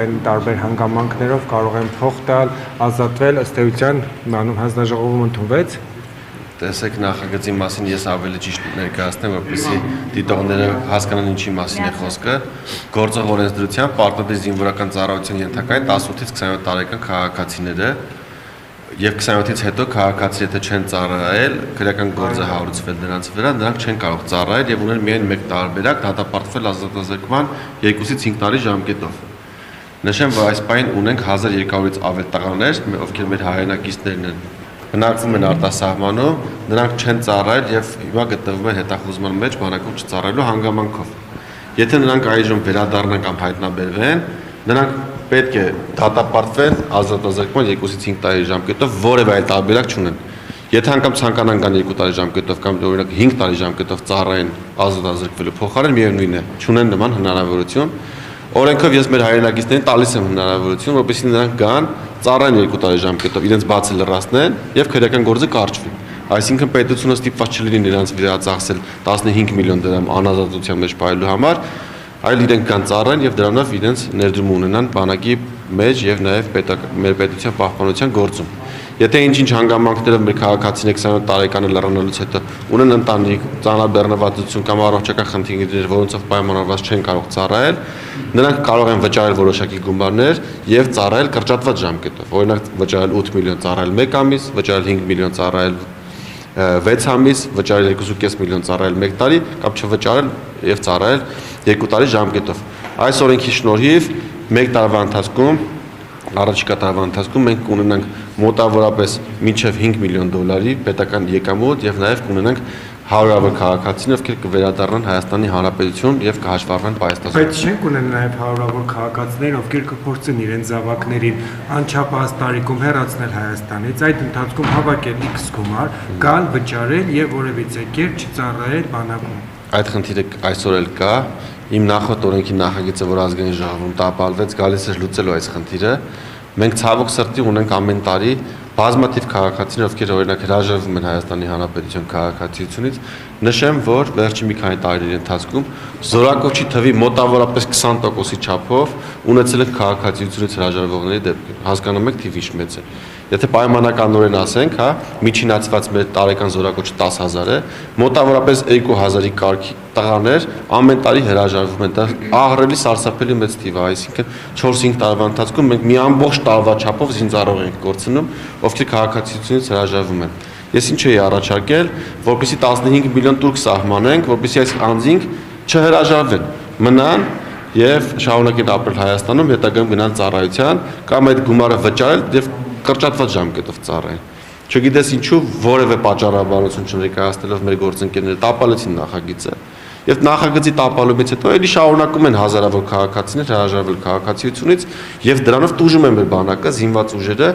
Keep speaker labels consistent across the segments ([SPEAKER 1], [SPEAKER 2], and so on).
[SPEAKER 1] Տարբեր հանգամանքներով կարող են փող տալ, ազատվել, ըստ էության հանձնաժողովում ընդունվեց։
[SPEAKER 2] Տեսեք նախագծի մասին ես ավելի ճիշտ ներկայացնեմ, որպեսզի դիտողները հասկանան ինչի մասին է խոսքը։ Գործող օրենսդրությամբ պարտադիր զինվորական ծառայության ենթակային 18-ից 27 տարեկան քաղաքացիները եւ 27-ից հետո քաղաքացի եթե չեն ծառայել, քրեական գործը հարուցվել նրանց վրա, նրանք չեն կարող ծառայել եւ ունեն միայն մեկ տարբերակ՝ դատապարտվել ազատազրկման 2-ից 5 տարի ժամկետով։ Նշեմ, որ այս պահին ունենք 1200-ից ավել տղաներ, ովքեր մեր հայրենակիցներն են, բնակվում են արտասահմանում, նրանք չեն ծառայել եւ հիմա գտնվում են հետախուզման մեջ բանակում չծառայելու հանգամանքով։ Եթե նրանք այժմ վերադառնան կամ հայտնաբերվեն, նրանք պետք է դատապարտվեն ազատազրկման 2-ից 5 տարի ժամկետով, որևէ այլ տարբերակ չունեն։ Եթե անգամ ցանկանան կան 2 տարի ժամկետով կամ օրինակ 5 տարի ժամկետով ծառայեն ազատազրկվելու փոխարեն, միևնույն է, չունեն նման հնարավորություն։ Օրենքով ես մեր հայրենակիցներին տալիս եմ հնարավորություն, որպեսզի նրանք գան, ծառայեն 2 տարի ժամկետով, իրենց բացը լրացնեն եւ քրեական գործը կարճվի։ Այսինքն պետությունը ստիպված չլինի նրանց վրա ծախսել 15 միլիոն դրամ անազատության մեջ պահելու համար, այլ իրենք կան ծառայեն եւ դրանով իրենց ներդրում ունենան բանակի մեջ եւ նաեւ մեր պետության պահպանության գործում։ Եթե ինչ-ինչ հանգամանքներով մեր քաղաքացիները 27 տարեկանը լեռնանալուց հետո ունեն ընտանիք, ծանրաբեռնվածություն կամ առողջական խնդիրներ, որոնցով պայմանավորված չեն կարող ծառայել, նրանք կարող են վճարել որոշակի գումարներ եւ ծառայել կրճատված ժամկետով։ Օրինակ վճարել 8 միլիոն ծառայել 1 ամիս, վճարել 5 միլիոն ծառայել 6 ամիս, վճարել 2.5 միլիոն ծառայել 1 տարի կամ չվճարել եւ ծառայել 2 տարի ժամկետով։ Այս օրենքի շնորհիվ 1 տարվա ընթացքում առաջիկա տարվա ընթացքում մենք կունենանք մոտավորապես մինչև 5 միլիոն դոլարի պետական եկամուտ եւ նաեւ կունենանք հարյուրավոր քաղաքացիներ, ովքեր կվերադառնան Հայաստանի Հանրապետություն եւ կհաշվառվեն պայստազոր։
[SPEAKER 1] Բայց չենք ունեն նաեւ հարյուրավոր քաղաքացիներ, ովքեր կփորձեն իրենց զավակներին անչափահաս տարիքում հեռացնել Հայաստանից, այդ ընթացքում հավաքել X գումար, գալ վճարել եւ որևիցե կերպ չծառայել բանակում։
[SPEAKER 2] Այդ խնդիրը այսօր էլ կա։ Իմ նախորդ օրենքի նախագիծը, որ ազգային ժողովում տապալվեց, գալիս էր լուծելու այս խնդիրը։ Մենք ցավոք սրտի ունենք ամեն տարի բազմաթիվ քաղաքացիներ, ովքեր օրինակ հրաժարվում են Հայաստանի Հանրապետության քաղաքացիությունից, նշեմ, որ վերջին մի քանի տարիների ընթացքում զորակոչի թվի մոտավորապես 20%-ի չափով ունեցել են քաղաքացիությունից հրաժարվողների դեպքեր։ Հասկանում եք, թիվը մեծ է։ Եթե պայմանականորեն ասենք, հա, միջինացված մեր տարեկան զորակոչը 10,000 է, մոտավորապես 2000-ի կարգի տղաներ ամեն տարի հրաժարվում են։ Դա ահռելի սարսափելի մեծ թիվ է, այսինքն 4-5 տարվա ընթացքում մենք մի ամբողջ տարվա չափով զինծառայող ենք կորցնում, ովքեր քաղաքացիությունից հրաժարվում են։ Ես ինչ էի առաջարկել, որպեսզի 15 միլիոն տուրք սահմանենք, որպեսզի այս անձինք չհրաժարվեն, մնան եւ շարունակեն ապրել Հայաստանում, հետագայում գնան ծառայության կամ այդ գումարը վճարել եւ կրճատված ժամկետով ծառայեն։ Չգիտես ինչու որևէ պատճառաբանություն չներկայացնելով մեր գործընկերները տապալեցին նախագիծը եւ նախագծի տապալումից հետո էլի շարունակում են հազարավոր քաղաքացիներ հրաժարվել քաղաքացիությունից եւ դրանով տուժում են մեր բանակը, զինված ուժերը,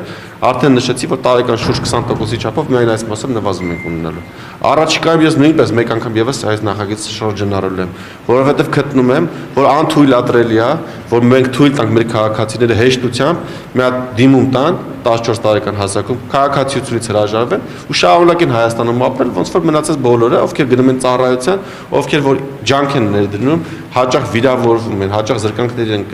[SPEAKER 2] արդեն նշեցի, որ տարեկան շուրջ 20%-ի չափով միայն այս մասով նվազում ենք ունենալու։ Առաջիկայում ես նույնպես մեկ անգամ եւս այս նախագիծը շրջանառել եմ, որովհետեւ գտնում եմ, որ անթույլատրելի է, որ մենք թույլ տանք մեր քաղաքացիները հեշտությամբ մի հատ դիմում տան 14 տարեկան հասակում քաղաքացիությունից հրաժարվեն ու շարունակեն Հայաստանում ապրել, ոնց որ մնացած բոլորը, ովքեր գնում են ծառայության, ովքեր որ ջանք են ներդնում, հաճախ վիրավորվում են, հաճախ զրկանքների են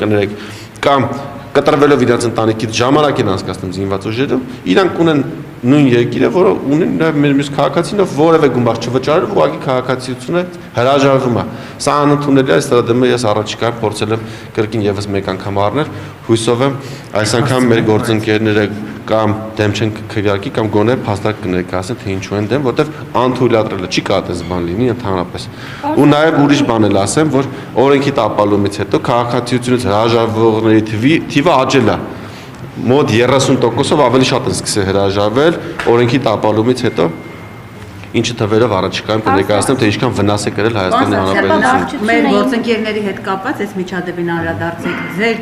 [SPEAKER 2] կներեք կամ կտրվելով իրենց ընտանիքից ժամանակ են անցկացնում զինված ուժերում, իրանք ունեն նույն երկիրը, որը ունեն նաև մեր մյուս քաղաքացիներով որևէ գումար չվճարել, ուղղակի քաղաքացիությունը հրաժարվում է։ Սա անընդունելի է, դրա դեմ ես առաջիկայում փորձել եմ կրկին եւս մեկ անգամ առնել, հույսով եմ այս անգամ մեր գործընկերները կամ դեմ չեն քվեարկի կամ գոնե փաստարկ կներկայացնեն, թե ինչու են դեմ, որտեվ անթույլատրելը չի կարող այս բան լինի ընդհանրապես։ Ու նաև ուրիշ բան էլ ասեմ, որ օրենքի տապալումից հետո քաղաքացիությունից հրաժարվողների թիվը աճել է։ Մոտ 30%-ով ավելի շատ են սկսել հրաժարվել օրենքի տապալումից հետո, ինչը թվերով առաջիկայում կներկայացնեմ, թե ինչքան վնաս է կրել Հայաստանի Հանրապետությունը։
[SPEAKER 3] Մեր գործընկերների հետ կապված այս միջադեպին անդրադարձեք, ձեր